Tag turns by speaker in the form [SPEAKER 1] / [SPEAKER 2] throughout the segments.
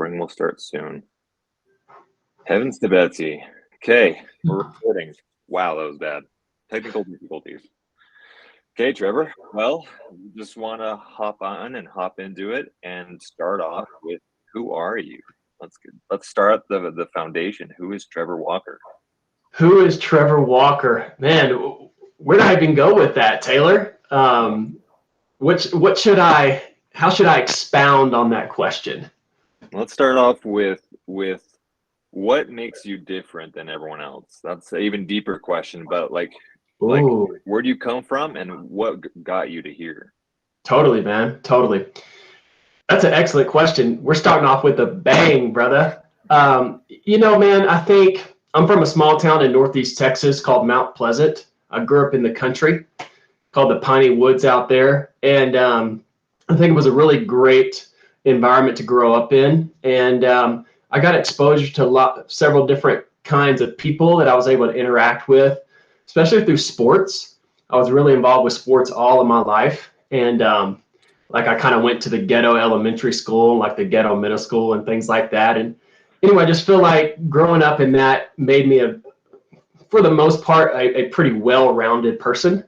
[SPEAKER 1] recording will start soon. Heavens to Betsy. Okay, we're recording. Wow, that was bad. Technical difficulties. Okay, Trevor. Well, we just want to hop on and hop into it and start off with who are you? Let's start the foundation. Who is Trevor Walker?
[SPEAKER 2] Who is Trevor Walker? Man, where did I even go with that, Taylor? How should I expound on that question?
[SPEAKER 1] Let's start off with what makes you different than everyone else. That's an even deeper question, but like
[SPEAKER 2] Ooh,
[SPEAKER 1] where do you come from and what got you to here?
[SPEAKER 2] totally, man. Totally. That's an excellent question. We're starting off with a bang, brother. Man, I think I'm from a small town in Northeast Texas called Mount Pleasant. I grew up in the country called the Piney Woods out there. And I think it was a really great environment to grow up in. And I got exposure to several different kinds of people that I was able to interact with, especially through sports. I was really involved with sports all of my life. And I kind of went to the ghetto elementary school, like the ghetto middle school and things like that. And anyway, I just feel like growing up in that made me, for the most part, a pretty well-rounded person.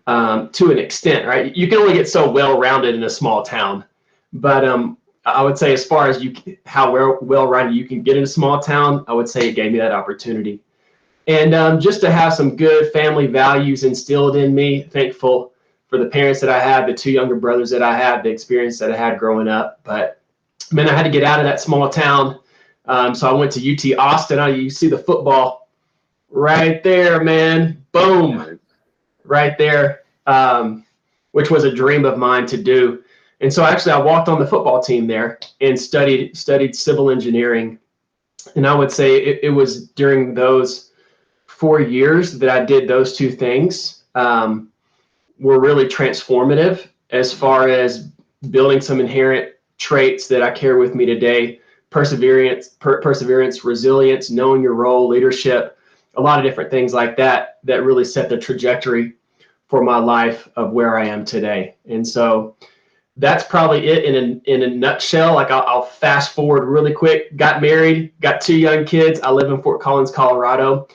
[SPEAKER 2] To an extent, right? You can only get so well-rounded in a small town, but I would say as far as how well-rounded you can get in a small town, I would say it gave me that opportunity. And just to have some good family values instilled in me, thankful for the parents that I had, the two younger brothers that I had, the experience that I had growing up. But man, I had to get out of that small town. So I went to UT Austin. You see the football right there, man. Boom. Right there, which was a dream of mine to do. And so actually I walked on the football team there and studied civil engineering. And I would say it was during those 4 years that I did those two things were really transformative as far as building some inherent traits that I carry with me today: perseverance, resilience, knowing your role, leadership, a lot of different things like that really set the trajectory for my life of where I am today. And so that's probably it in a nutshell. Like I'll fast forward really quick. Got married, got two young kids. I live in Fort Collins, Colorado.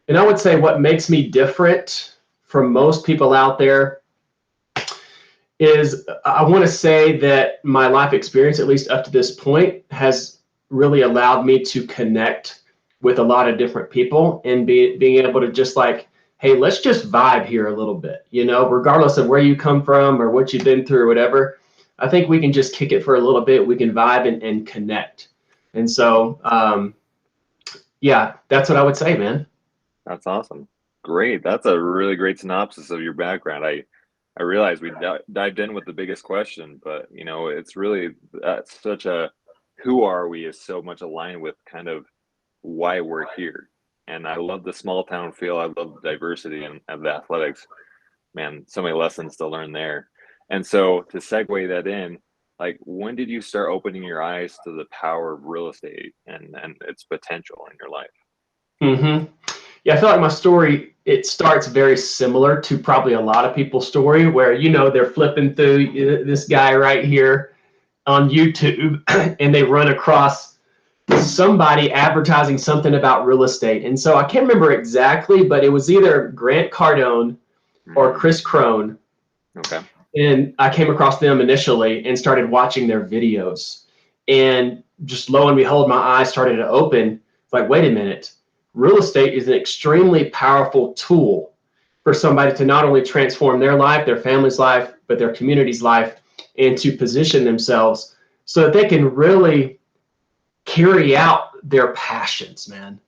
[SPEAKER 2] And I would say what makes me different from most people out there is I want to say that my life experience, at least up to this point, has really allowed me to connect with a lot of different people and being able to just like, hey, let's just vibe here a little bit, regardless of where you come from or what you've been through or whatever. I think we can just kick it for a little bit. We can vibe and connect. And so, that's what I would say, man.
[SPEAKER 1] That's awesome. Great. That's a really great synopsis of your background. I realize we dived in with the biggest question, but it's really such a who are we is so much aligned with kind of why we're here. And I love the small town feel. I love the diversity and the athletics. Man, so many lessons to learn there. And so to segue that in, like, when did you start opening your eyes to the power of real estate and its potential in your life?
[SPEAKER 2] Mm-hmm. Yeah, I feel like my story, it starts very similar to probably a lot of people's story where, they're flipping through this guy right here on YouTube and they run across somebody advertising something about real estate. And so I can't remember exactly, but it was either Grant Cardone or Chris Crone.
[SPEAKER 1] Okay.
[SPEAKER 2] And I came across them initially and started watching their videos. And just lo and behold, my eyes started to open. It's like, wait a minute. Real estate is an extremely powerful tool for somebody to not only transform their life, their family's life, but their community's life, and to position themselves so that they can really carry out their passions, man,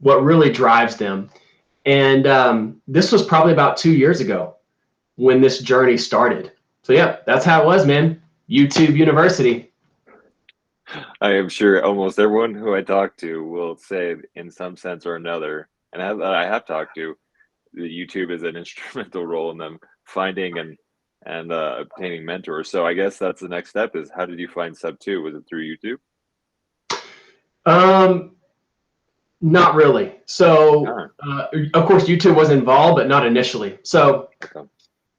[SPEAKER 2] what really drives them. And this was probably about 2 years ago when this journey started. So yeah, that's how it was, man. YouTube University.
[SPEAKER 1] I am sure almost everyone who I talk to will say in some sense or another, and I have talked to, the YouTube is an instrumental role in them finding and obtaining mentors. So I guess that's the next step is, how did you find Sub 2? Was it through YouTube?
[SPEAKER 2] Not really. So, of course, YouTube was involved, but not initially. So,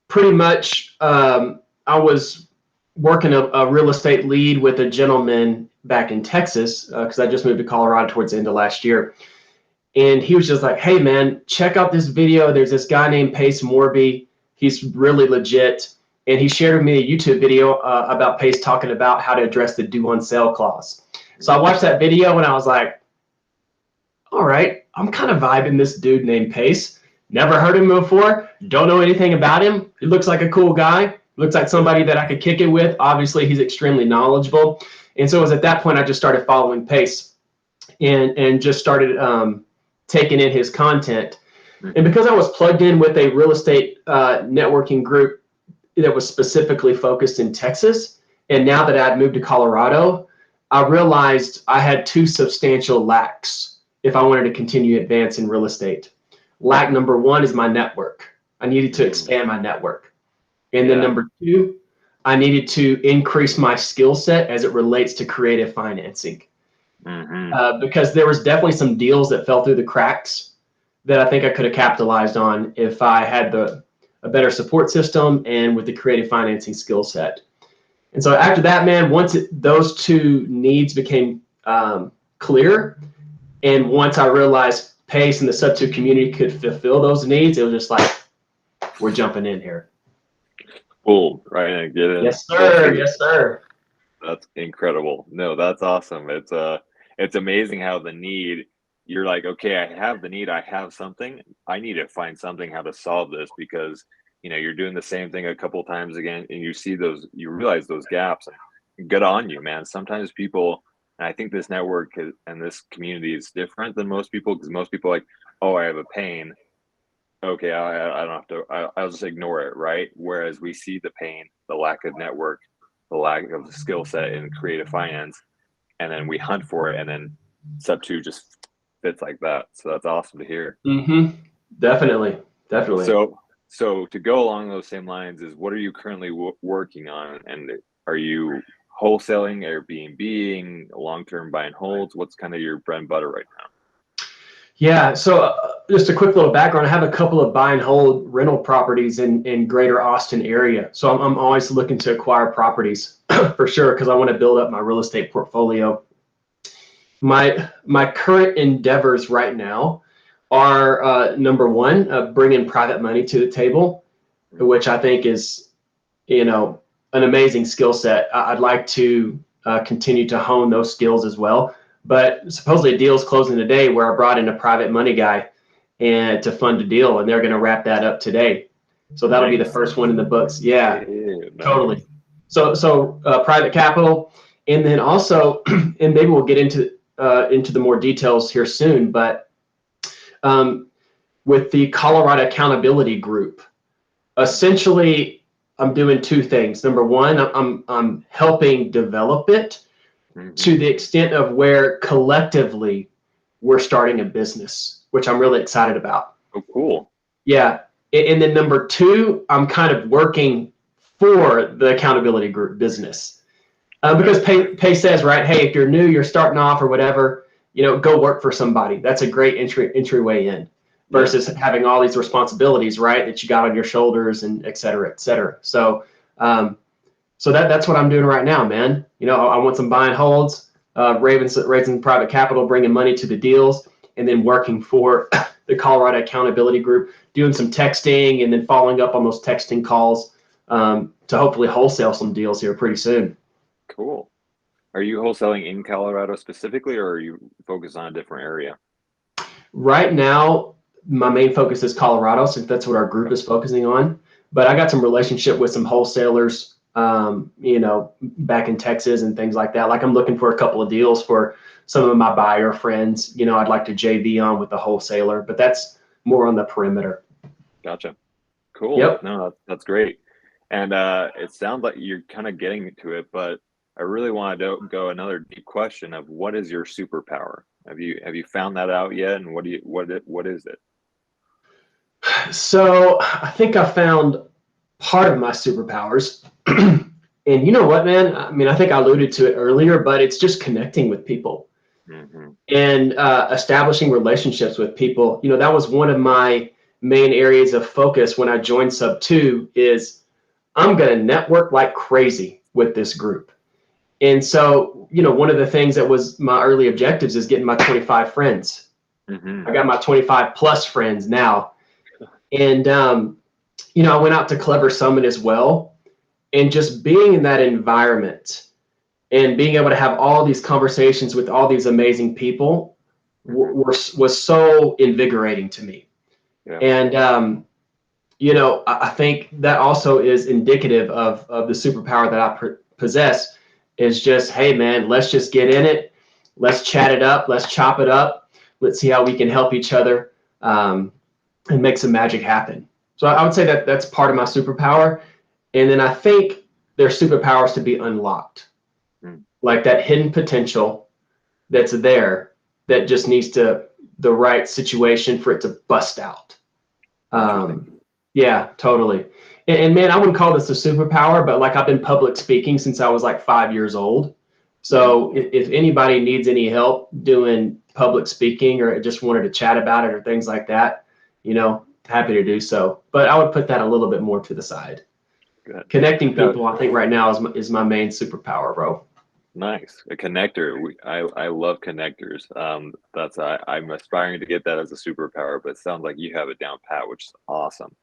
[SPEAKER 2] pretty much, I was working a real estate lead with a gentleman back in Texas because I just moved to Colorado towards the end of last year. And he was just like, hey, man, check out this video. There's this guy named Pace Morby. He's really legit. And he shared with me a YouTube video about Pace talking about how to address the due on sale clause. So I watched that video and I was like, all right, I'm kind of vibing this dude named Pace. Never heard him before. Don't know anything about him. He looks like a cool guy. Looks like somebody that I could kick it with. Obviously, he's extremely knowledgeable. And so it was at that point I just started following Pace and just started taking in his content. And because I was plugged in with a real estate networking group that was specifically focused in Texas, and now that I had moved to Colorado, I realized I had two substantial lacks if I wanted to continue to advance in real estate. Lack number one is my network. I needed to expand my network. And then number two, I needed to increase my skill set as it relates to creative financing. Because there was definitely some deals that fell through the cracks that I think I could have capitalized on if I had a better support system and with the creative financing skill set. And so after that, man, once those two needs became clear, and once I realized Pace and the Sub2 community could fulfill those needs, it was just like, we're jumping in here.
[SPEAKER 1] Boom, right, get in.
[SPEAKER 2] Yes, sir. Yes, sir.
[SPEAKER 1] That's incredible. No, that's awesome. It's amazing how the need, you're like, okay, I have the need, I have something, I need to find something how to solve this, because you're doing the same thing a couple times again, and you realize those gaps, and good on you, man. Sometimes people, and I think this network and this community is different than most people, because most people are like, oh, I have a pain, okay, I don't have to, I'll just ignore it, right? Whereas we see the pain, the lack of network, the lack of skill set in creative finance, and then we hunt for it, and then Sub2 just fits like that. So that's awesome to hear.
[SPEAKER 2] Definitely.
[SPEAKER 1] So to go along those same lines is, what are you currently working on? And are you wholesaling, Airbnb, long-term buy and holds? What's kind of your bread and butter right now?
[SPEAKER 2] Yeah, so just a quick little background. I have a couple of buy and hold rental properties in greater Austin area. So I'm always looking to acquire properties for sure, because I want to build up my real estate portfolio. My current endeavors right now are number one, bringing private money to the table, which I think is, an amazing skill set. I'd like to continue to hone those skills as well. But supposedly a deal's closing today where I brought in a private money guy and to fund a deal, and they're going to wrap that up today. So that'll be the first one in the books. Yeah, totally. So private capital, and then also, and maybe we'll get into the more details here soon, but with the Colorado Accountability Group, essentially I'm doing two things. Number one, I'm helping develop it to the extent of where collectively we're starting a business, which I'm really excited about.
[SPEAKER 1] Oh, cool.
[SPEAKER 2] Yeah. And then number two, I'm kind of working for the accountability group business. Because Pay says, right, hey, if you're new, you're starting off or whatever, go work for somebody. That's a great entryway in versus having all these responsibilities, right, that you got on your shoulders and et cetera, et cetera. So that's what I'm doing right now, man. I want some buy and holds, raising private capital, bringing money to the deals, and then working for the Colorado Accountability Group, doing some texting and then following up on those texting calls to hopefully wholesale some deals here pretty soon.
[SPEAKER 1] Cool. Are you wholesaling in Colorado specifically, or are you focused on a different area?
[SPEAKER 2] Right now, my main focus is Colorado, since that's what our group is focusing on. But I got some relationship with some wholesalers back in Texas and things like that. Like I'm looking for a couple of deals for some of my buyer friends. I'd like to JV on with the wholesaler, but that's more on the perimeter.
[SPEAKER 1] Gotcha. Cool.
[SPEAKER 2] Yep.
[SPEAKER 1] No, that's great. And it sounds like you're kind of getting to it, but I really want to go another deep question of, what is your superpower? Have you found that out yet? And what is it?
[SPEAKER 2] So I think I found part of my superpowers. And you know what, man? I mean, I think I alluded to it earlier, but it's just connecting with people and establishing relationships with people. That was one of my main areas of focus when I joined Sub2 is I'm going to network like crazy with this group. And so, one of the things that was my early objectives is getting my 25 friends.
[SPEAKER 1] Mm-hmm.
[SPEAKER 2] I got my 25 plus friends now. And, I went out to Clever Summit as well. And just being in that environment and being able to have all these conversations with all these amazing people was so invigorating to me.
[SPEAKER 1] Yeah.
[SPEAKER 2] And, I think that also is indicative of the superpower that I possess is just, hey, man, let's just get in it. Let's chat it up. Let's chop it up. Let's see how we can help each other and make some magic happen. So I would say that that's part of my superpower. And then I think there's superpowers to be unlocked, like that hidden potential that's there that just needs the right situation for it to bust out. Yeah, totally. And man, I wouldn't call this a superpower, but like I've been public speaking since I was like 5 years old. So if anybody needs any help doing public speaking or just wanted to chat about it or things like that, happy to do so. But I would put that a little bit more to the side.
[SPEAKER 1] Good.
[SPEAKER 2] Connecting
[SPEAKER 1] No,
[SPEAKER 2] people, I think right now is my main superpower, bro.
[SPEAKER 1] nice. A connector. I love connectors. I'm aspiring to get that as a superpower, but it sounds like you have it down pat, which is awesome.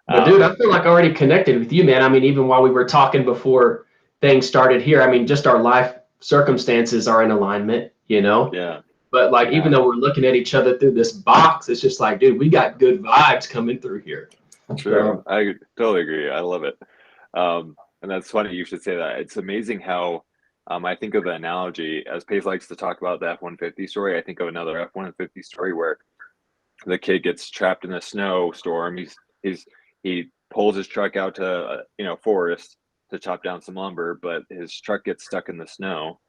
[SPEAKER 2] But dude, I
[SPEAKER 1] Um,
[SPEAKER 2] feel like I already connected with you, man. I mean, even while we were talking before things started here, I mean, just our life circumstances are in alignment.
[SPEAKER 1] yeah,
[SPEAKER 2] But like, even
[SPEAKER 1] yeah.
[SPEAKER 2] though we're looking at each other through this box, it's just like, dude, we got good vibes coming through here.
[SPEAKER 1] True.
[SPEAKER 2] So,
[SPEAKER 1] I totally agree. I love it. And that's funny you should say that. It's amazing how I think of the analogy as Pace likes to talk about the F-150 story. I think of another F-150 story where the kid gets trapped in a snowstorm. He pulls his truck out to forest to chop down some lumber, but his truck gets stuck in the snow,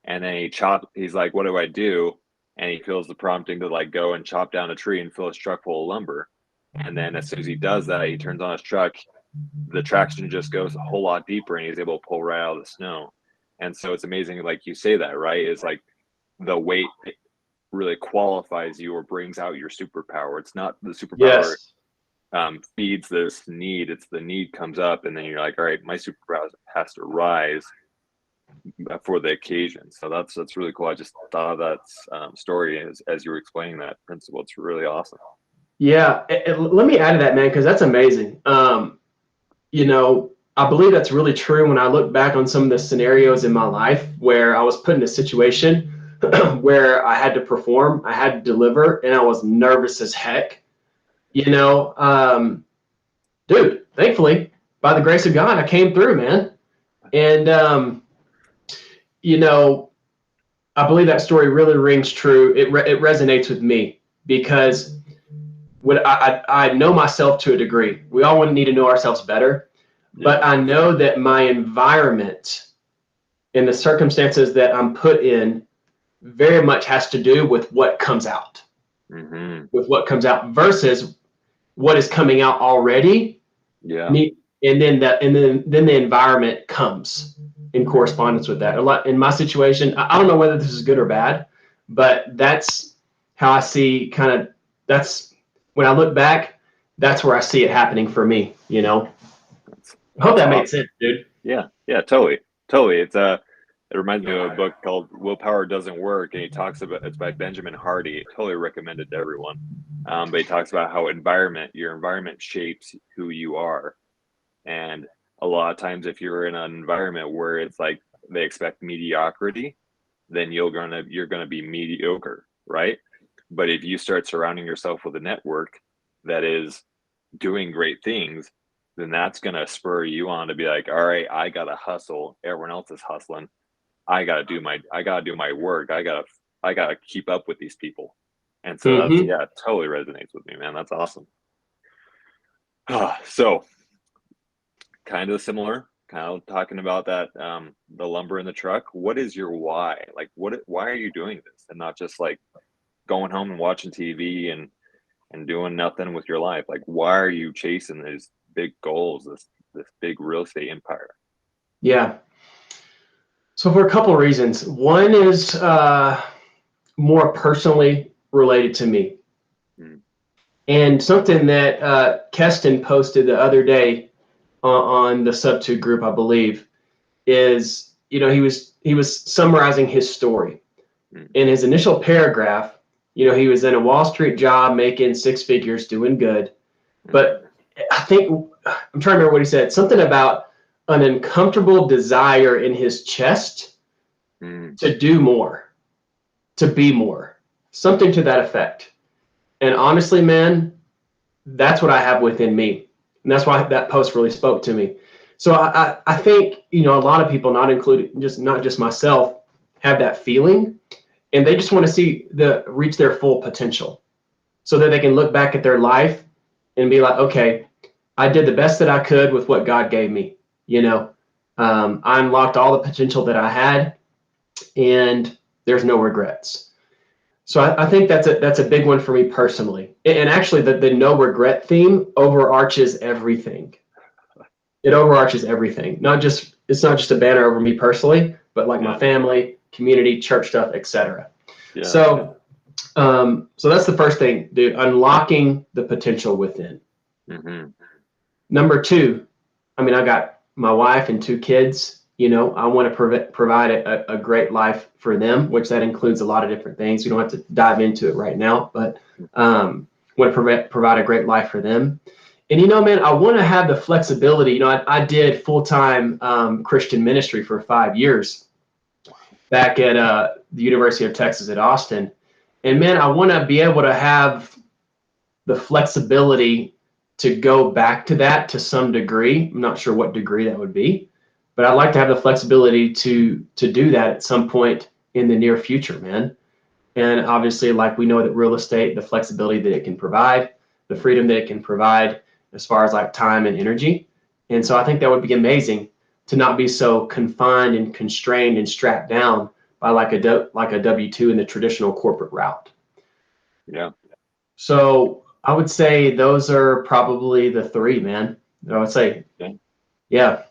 [SPEAKER 1] and then he's like, what do I do? And he feels the prompting to like go and chop down a tree and fill his truck full of lumber. And then as soon as he does that, he turns on his truck, the traction just goes a whole lot deeper and he's able to pull right out of the snow. And so it's amazing, like you say that, right? It's like the weight really qualifies you or brings out your superpower. It's not the superpower
[SPEAKER 2] yes.
[SPEAKER 1] feeds this need. It's the need comes up, and then you're like, all right, my superpower has to rise for the occasion. So that's really cool. I just thought of that story as you were explaining that principle. It's really awesome.
[SPEAKER 2] Yeah. Let me add to that, man, because that's amazing. I believe that's really true when I look back on some of the scenarios in my life where I was put in a situation where I had to perform, I had to deliver, and I was nervous as heck. You know, Dude, thankfully, by the grace of God, I came through, man. And, you know, I believe that story really rings true. It resonates with me because when I know myself to a degree. We all need to know ourselves better.
[SPEAKER 1] Yeah.
[SPEAKER 2] But I know that my environment and the circumstances that I'm put in very much has to do with what comes out,
[SPEAKER 1] Mm-hmm.
[SPEAKER 2] versus what is coming out already.
[SPEAKER 1] Yeah.
[SPEAKER 2] And then the environment comes in correspondence with that. A lot in my situation, I don't know whether this is good or bad, but that's how I see that's when I look back, that's where I see it happening for me. I hope
[SPEAKER 1] That's
[SPEAKER 2] that made
[SPEAKER 1] awesome.
[SPEAKER 2] sense, dude.
[SPEAKER 1] Yeah. Yeah. Totally. Totally. It reminds me of a book called Willpower Doesn't Work, and he talks about it's by Benjamin Hardy. Totally recommend it to everyone. But he talks about how your environment shapes who you are. And a lot of times, if you're in an environment where it's like they expect mediocrity, then you're gonna be mediocre, right? But if you start surrounding yourself with a network that is doing great things, then that's gonna spur you on to be like, all right, I gotta hustle. Everyone else is hustling. I gotta do my work. I gotta keep up with these people. And so
[SPEAKER 2] Mm-hmm.
[SPEAKER 1] yeah, it totally resonates with me, man. That's awesome. So kind of similar, kind of talking about that, the lumber in the truck. What is your why? Like, why are you doing this and not just like going home and watching TV and doing nothing with your life? Like, why are you chasing these big goals, this big real estate empire?
[SPEAKER 2] Yeah. So for a couple of reasons. One is more personally related to me.
[SPEAKER 1] Mm,
[SPEAKER 2] And something that Keston posted the other day on the Sub2 group, I believe, is he was summarizing his story.
[SPEAKER 1] Mm.
[SPEAKER 2] In his initial paragraph, he was in a Wall Street job making six figures, doing good. But I think I'm trying to remember what he said. Something about an uncomfortable desire in his chest to do more, to be more, something to that effect. And honestly, man, that's what I have within me. And that's why that post really spoke to me. So I think, a lot of people, not just myself, have that feeling, and they just want to see reach their full potential so that they can look back at their life and be like, okay, I did the best that I could with what God gave me. I unlocked all the potential that I had, and there's no regrets. So I think that's a big one for me personally. And actually, the no regret theme overarches everything. It overarches everything. It's not just a banner over me personally, but like my family, community, church stuff, etc.
[SPEAKER 1] Yeah.
[SPEAKER 2] So that's the first thing, dude. Unlocking the potential within. Number two, I got my wife and two kids. I want to provide a great life for them, which that includes a lot of different things. We don't have to dive into it right now, but want to provide a great life for them. And, man, I want to have the flexibility. I did full-time Christian ministry for 5 years back at the University of Texas at Austin. And, man, I want to be able to have the flexibility to go back to that to some degree. I'm not sure what degree that would be, but I'd like to have the flexibility to do that at some point in the near future, man. And obviously, like we know that real estate, the flexibility that it can provide, the freedom that it can provide as far as like time and energy. And so I think that would be amazing to not be so confined and constrained and strapped down by like a W-2 in the traditional corporate route.
[SPEAKER 1] Yeah.
[SPEAKER 2] So I would say those are probably the three, man. I would say, yeah.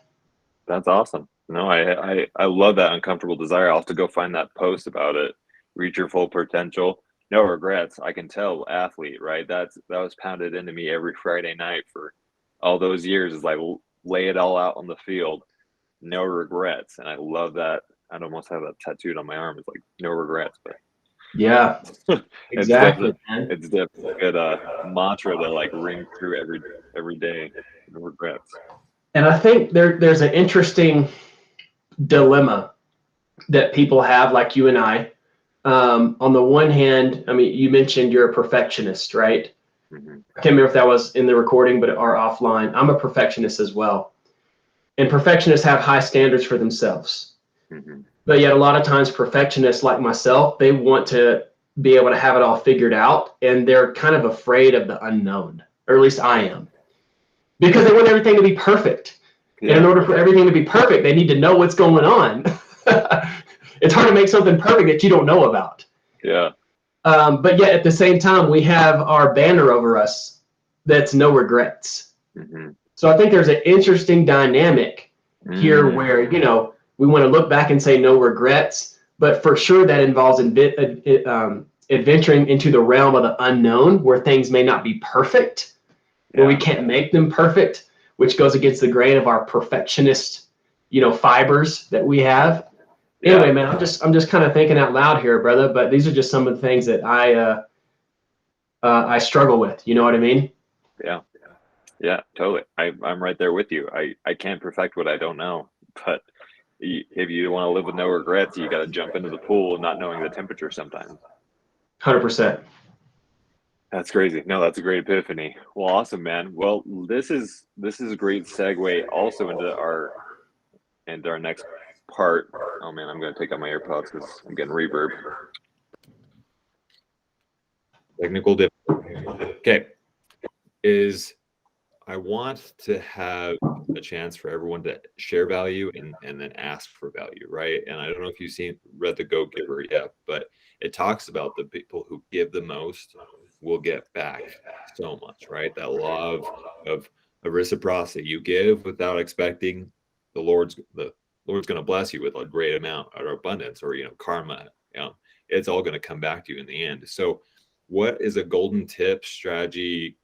[SPEAKER 1] That's awesome. No, I love that uncomfortable desire. I'll have to go find that post about it. Reach your full potential. No regrets. I can tell, athlete, right? That was pounded into me every Friday night for all those years. Is like lay it all out on the field. No regrets. And I love that. I'd almost have that tattooed on my arm. It's like no regrets, but
[SPEAKER 2] yeah, exactly,
[SPEAKER 1] it's definitely a good mantra to like ring through every day. No regrets.
[SPEAKER 2] And I think there's an interesting dilemma that people have, like you and I. On the one hand, you mentioned you're a perfectionist, right? I can't remember if that was in the recording, but or offline. I'm a perfectionist as well. And perfectionists have high standards for themselves. But yet a lot of times perfectionists like myself, they want to be able to have it all figured out. And they're kind of afraid of the unknown, or at least I am, because they want everything to be perfect. Yeah. And in order for everything to be perfect, they need to know what's going on. It's hard to make something perfect that you don't know about.
[SPEAKER 1] Yeah.
[SPEAKER 2] But yet at the same time, we have our banner over us that's no regrets. So I think there's an interesting dynamic here where, we want to look back and say no regrets, but for sure that involves adventuring into the realm of the unknown where things may not be perfect, where we can't make them perfect, which goes against the grain of our perfectionist, fibers that we have. Anyway, man, I'm just kind of thinking out loud here, brother, but these are just some of the things that I struggle with. You know what I mean?
[SPEAKER 1] Yeah. Yeah, totally. I'm right there with you. I can't perfect what I don't know, but if you want to live with no regrets, you got to jump into the pool not knowing the temperature sometimes.
[SPEAKER 2] 100%.
[SPEAKER 1] That's crazy. No, that's a great epiphany. Well, awesome, man. Well, this is a great segue also into our next part. Oh man, I'm going to take out my AirPods because I'm getting reverb. Technical difficulty. Okay. I want to have a chance for everyone to share value and then ask for value, right? And I don't know if you've read The Go Giver yet, but it talks about the people who give the most will get back so much, right? That law of reciprocity. You give without expecting the Lord's going to bless you with a great amount or abundance or karma. It's all going to come back to you in the end. So what is a golden tip, strategy,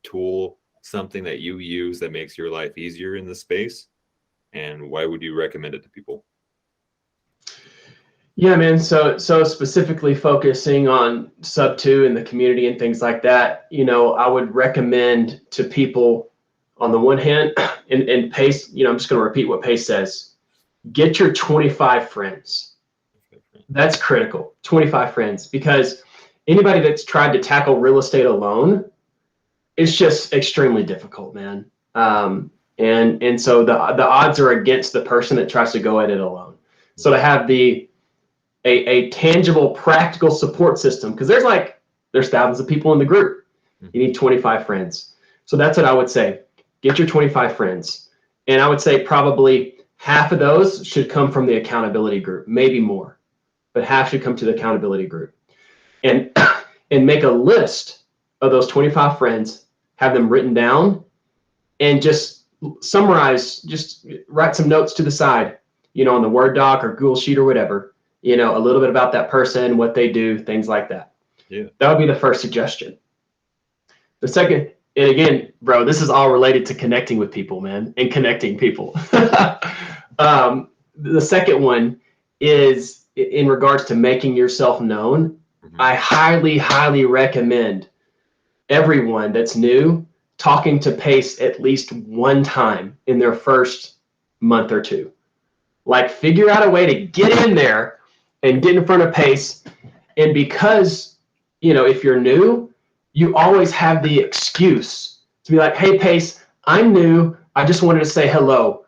[SPEAKER 1] tool, something that you use that makes your life easier in this space, and why would you recommend it to people?
[SPEAKER 2] Yeah, man. So specifically focusing on sub two and the community and things like that, I would recommend to people on the one hand, and Pace, I'm just going to repeat what Pace says. Get your 25 friends. That's critical. 25 friends, because anybody that's tried to tackle real estate alone, it's just extremely difficult, man. And so the odds are against the person that tries to go at it alone. So to have a tangible, practical support system, because there's thousands of people in the group. You need 25 friends. So that's what I would say. Get your 25 friends. And I would say probably half of those should come from the accountability group, maybe more, but half should come to the accountability group. And and make a list of those 25 friends, have them written down, and just summarize, just write some notes to the side, on the Word doc or Google Sheet or whatever, a little bit about that person, what they do, things like that.
[SPEAKER 1] Yeah.
[SPEAKER 2] That would be the first suggestion. The second, and again, bro, this is all related to connecting with people, man, and connecting people. The second one is in regards to making yourself known. I highly, highly recommend everyone that's new talking to Pace at least one time in their first month or two. Like, figure out a way to get in there and get in front of Pace. And because, if you're new, you always have the excuse to be like, hey, Pace, I'm new. I just wanted to say hello.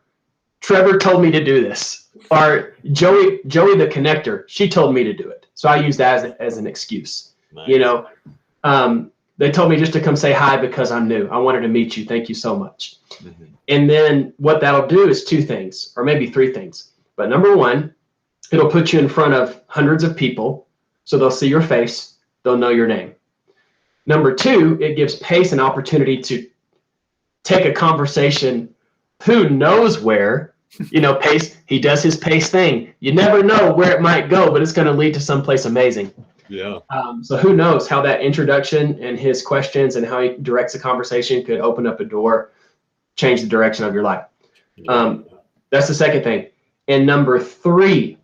[SPEAKER 2] Trevor told me to do this. Or Joey the connector, she told me to do it. So I use that as an excuse. Nice. They told me just to come say hi because I'm new. I wanted to meet you. Thank you so much. And then what that'll do is two things, or maybe three things. But number one, it'll put you in front of hundreds of people. So they'll see your face. They'll know your name. Number two, it gives Pace an opportunity to take a conversation who knows where. Pace, he does his Pace thing. You never know where it might go, but it's going to lead to someplace amazing.
[SPEAKER 1] Yeah.
[SPEAKER 2] So who knows how that introduction and his questions and how he directs the conversation could open up a door, change the direction of your life. Yeah. That's the second thing. And number three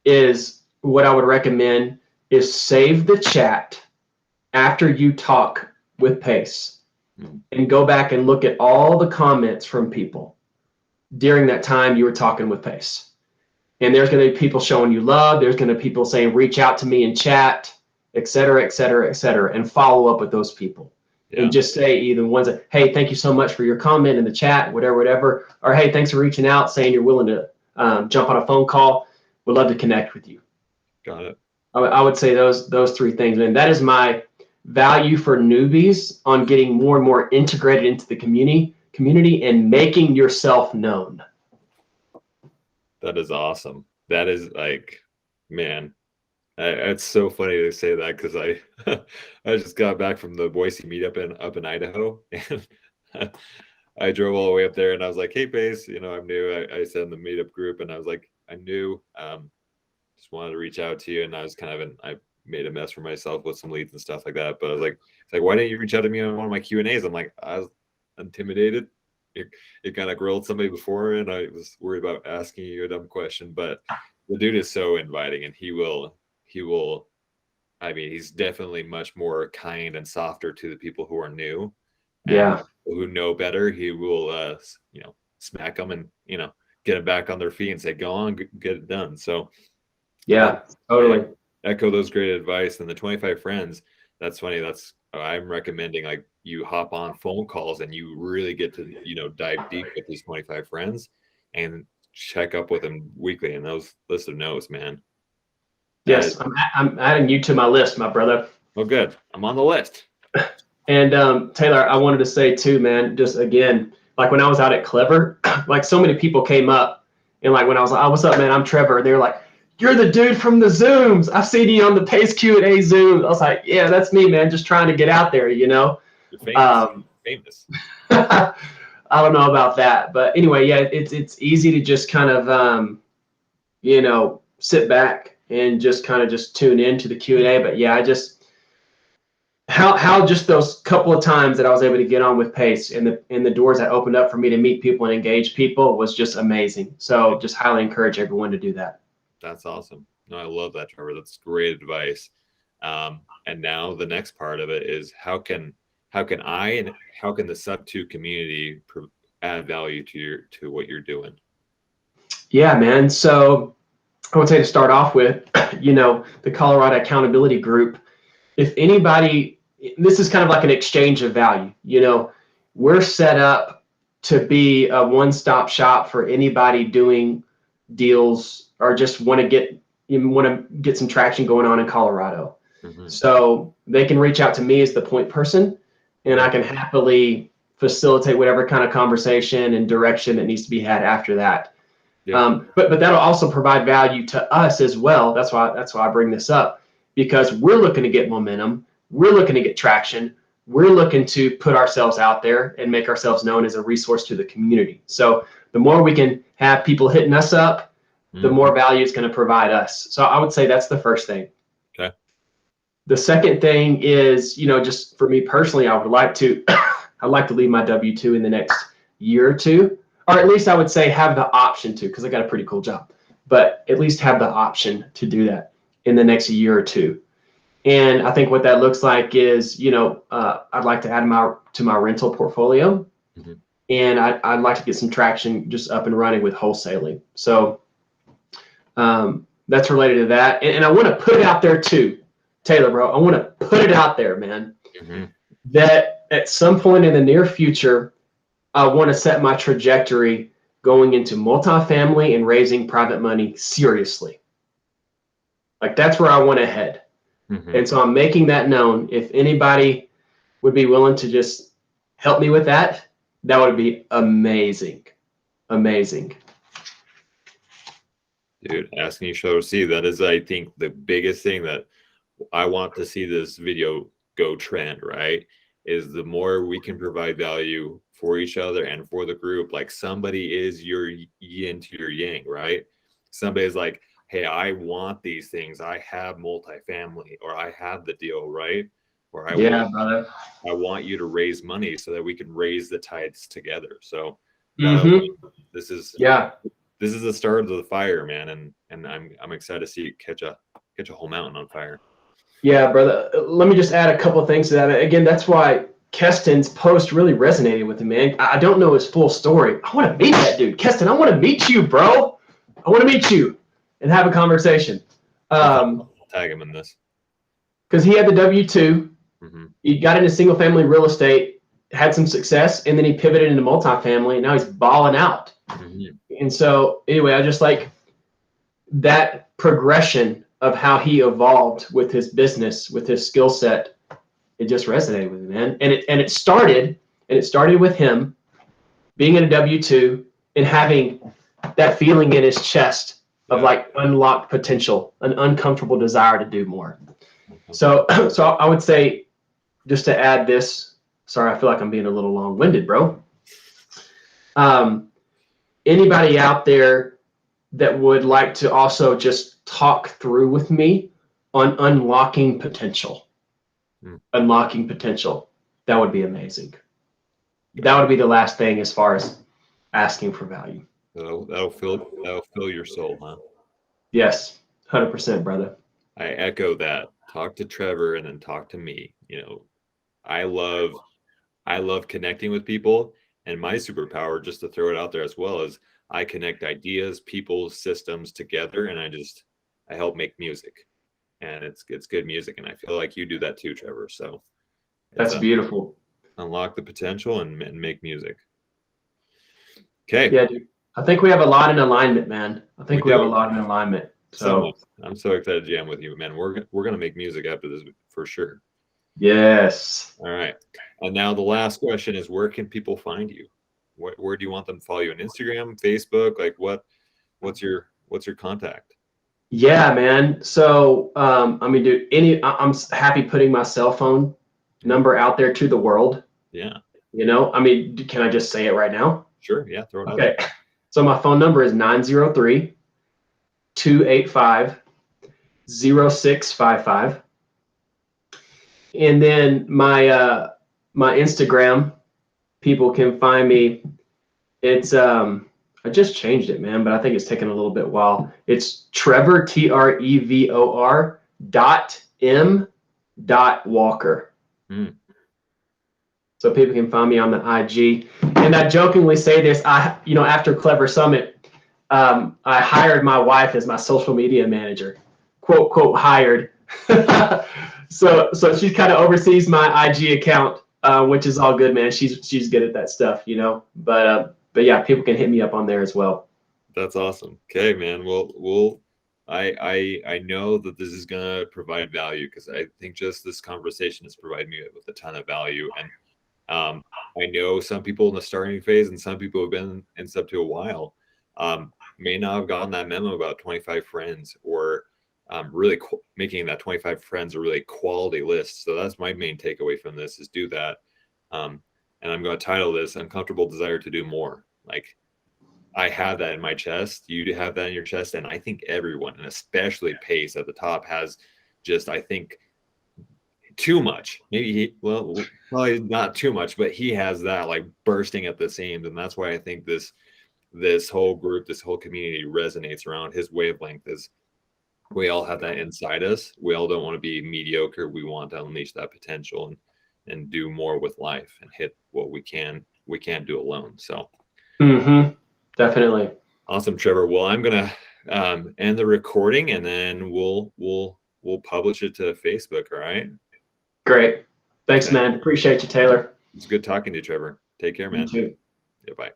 [SPEAKER 2] is what I would recommend is save the chat after you talk with Pace and go back and look at all the comments from people during that time you were talking with Pace. And there's going to be people showing you love. There's going to be people saying, reach out to me in chat, et cetera, et cetera, et cetera, and follow up with those people. Yeah. And just say either ones that, hey, thank you so much for your comment in the chat, whatever, or hey, thanks for reaching out, saying you're willing to jump on a phone call. Would love to connect with you.
[SPEAKER 1] Got it.
[SPEAKER 2] I would say those three things. And that is my value for newbies on getting more and more integrated into the community and making yourself known.
[SPEAKER 1] That is awesome. That is like, man, it's so funny to say that because I I just got back from the Boise meetup up in Idaho, and I drove all the way up there, and I was like, hey, Pace, I'm new. I said in the meetup group, and I was like, I'm new. Just wanted to reach out to you, and I was I made a mess for myself with some leads and stuff like that. But I was like, it's like, why didn't you reach out to me on one of my Q&As? I'm like, I was intimidated. It kind of grilled somebody before, and I was worried about asking you a dumb question. But the dude is so inviting, and he will. I mean, he's definitely much more kind and softer to the people who are new.
[SPEAKER 2] Yeah.
[SPEAKER 1] Who know better, he will, smack them and get them back on their feet and say, "Go on, get it done." So,
[SPEAKER 2] yeah, totally.
[SPEAKER 1] Echo those great advice. And the 25 friends. That's funny. I'm recommending like you hop on phone calls and you really get to dive deep with these 25 friends and check up with them weekly in those list of notes, man.
[SPEAKER 2] Yes, I'm adding you to my list, my brother.
[SPEAKER 1] Oh, good. I'm on the list.
[SPEAKER 2] And Taylor, I wanted to say too, man, just again, like when I was out at Clever, like so many people came up and like when I was like, oh, what's up, man? I'm Trevor. They were like, you're the dude from the Zooms. I've seen you on the Pace Q&A Zoom. I was like, yeah, that's me, man. Just trying to get out there,
[SPEAKER 1] You're famous. Famous.
[SPEAKER 2] I don't know about that, but anyway, yeah, it's easy to just kind of, sit back and just kind of just tune into the Q&A. But yeah, I just how just those couple of times that I was able to get on with Pace and the doors that opened up for me to meet people and engage people was just amazing. So just highly encourage everyone to do that.
[SPEAKER 1] That's awesome. No, I love that, Trevor. That's great advice. And now the next part of it is how can I and how can the sub two community add value to what you're doing?
[SPEAKER 2] Yeah, man. So I would say to start off with, the Colorado Accountability Group, if anybody, this is kind of like an exchange of value. We're set up to be a one-stop shop for anybody doing deals or just want to get some traction going on in Colorado.
[SPEAKER 1] Mm-hmm.
[SPEAKER 2] So they can reach out to me as the point person, and I can happily facilitate whatever kind of conversation and direction that needs to be had after that.
[SPEAKER 1] Yeah.
[SPEAKER 2] But that'll also provide value to us as well. That's why I bring this up, because we're looking to get momentum. We're looking to get traction. We're looking to put ourselves out there and make ourselves known as a resource to the community. So the more we can have people hitting us up, the more value it's going to provide us. So I would say that's the first thing.
[SPEAKER 1] Okay.
[SPEAKER 2] The second thing is, just for me personally, I'd like to leave my W-2 in the next year or two, or at least I would say have the option to, because I got a pretty cool job, but at least have the option to do that in the next year or two. And I think what that looks like is, I'd like to add to my rental portfolio, and I'd like to get some traction just up and running with wholesaling. So that's related to that. And I want to put it out there too, Taylor, bro. I want to put it out there, man, that at some point in the near future, I want to set my trajectory going into multifamily and raising private money seriously. Like, that's where I want to head. And so I'm making that known. If anybody would be willing to just help me with that, that would be amazing. Amazing.
[SPEAKER 1] Dude, asking each other to see, that is, I think, the biggest thing that I want to see this video go trend, right? Is the more we can provide value for each other and for the group, like somebody is your yin to your yang, right? Somebody's like, hey, I want these things. I have multifamily, or I have the deal, right? Or
[SPEAKER 2] brother.
[SPEAKER 1] I want you to raise money so that we can raise the tides together. So this is the start of the fire, man, and I'm excited to see it catch a whole mountain on fire.
[SPEAKER 2] Yeah, brother. Let me just add a couple of things to that. Again, that's why Keston's post really resonated with me, man. I don't know his full story. I want to meet that dude. Keston, I want to meet you, bro. I want to meet you and have a conversation.
[SPEAKER 1] I'll tag him in this.
[SPEAKER 2] Because he had the W-2. He got into single family real estate, had some success, and then he pivoted into multifamily, and now he's balling out. And so anyway, I just like that progression of how he evolved with his business, with his skill set. It just resonated with me, man. And it started with him being in a W-2 and having that feeling in his chest of like unlocked potential, an uncomfortable desire to do more. So I would say, just to add this, sorry, I feel like I'm being a little long-winded, bro. Anybody out there that would like to also just talk through with me on unlocking potential, that would be amazing. That would be the last thing as far as asking for value.
[SPEAKER 1] That'll fill your soul, huh?
[SPEAKER 2] Yes, 100%, brother.
[SPEAKER 1] I echo that. Talk to Trevor and then talk to me. I love connecting with people, and my superpower, just to throw it out there as well, is I connect ideas, people, systems together, and I help make music, and it's good music, and I feel like you do that too, Trevor. So
[SPEAKER 2] that's beautiful.
[SPEAKER 1] Unlock the potential and make music. Okay.
[SPEAKER 2] Yeah, dude. I think we have a lot in alignment, man. We have a lot in alignment. So
[SPEAKER 1] I'm so excited to jam with you, man. We're gonna make music after this for sure.
[SPEAKER 2] Yes.
[SPEAKER 1] All right. And now the last question is, where can people find you? Where do you want them to follow you? On Instagram, Facebook? Like what's your contact?
[SPEAKER 2] Yeah, man. So dude, I'm happy putting my cell phone number out there to the world.
[SPEAKER 1] Yeah.
[SPEAKER 2] Can I just say it right now?
[SPEAKER 1] Sure. Yeah. Throw it out.
[SPEAKER 2] Okay. So my phone number is 903-285-0655. And then my Instagram, people can find me. It's I just changed it, man, but I think it's taken a little bit while. It's Trevor, Trevor .m.walker. So people can find me on the IG. And I jokingly say this, after Clever Summit, I hired my wife as my social media manager, quote, quote, hired. So she kind of oversees my IG account, which is all good, man. She's good at that stuff, But yeah, people can hit me up on there as well.
[SPEAKER 1] That's awesome. Okay, man. Well, I know that this is gonna provide value because I think just this conversation has provided me with a ton of value. And I know some people in the starting phase and some people have been in sub to a while may not have gotten that memo about 25 friends or really making that 25 friends a really quality list. So that's my main takeaway from this is do that. And I'm going to title this Uncomfortable Desire to Do More. Like I have that in my chest. You have that in your chest. And I think everyone, and especially Pace at the top, has just, I think, too much. Maybe probably not too much, but he has that like bursting at the seams. And that's why I think this whole group, this whole community resonates around his wavelength is we all have that inside us. We all don't want to be mediocre. We want to unleash that potential and do more with life and hit what we can't do alone. So
[SPEAKER 2] Definitely.
[SPEAKER 1] awesome, Trevor. Well, I'm gonna end the recording and then we'll publish it to Facebook. All right.
[SPEAKER 2] Great. Thanks, man. Appreciate you, Taylor.
[SPEAKER 1] It's good talking to you, Trevor. Take care, man.
[SPEAKER 2] You too.
[SPEAKER 1] Yeah, bye.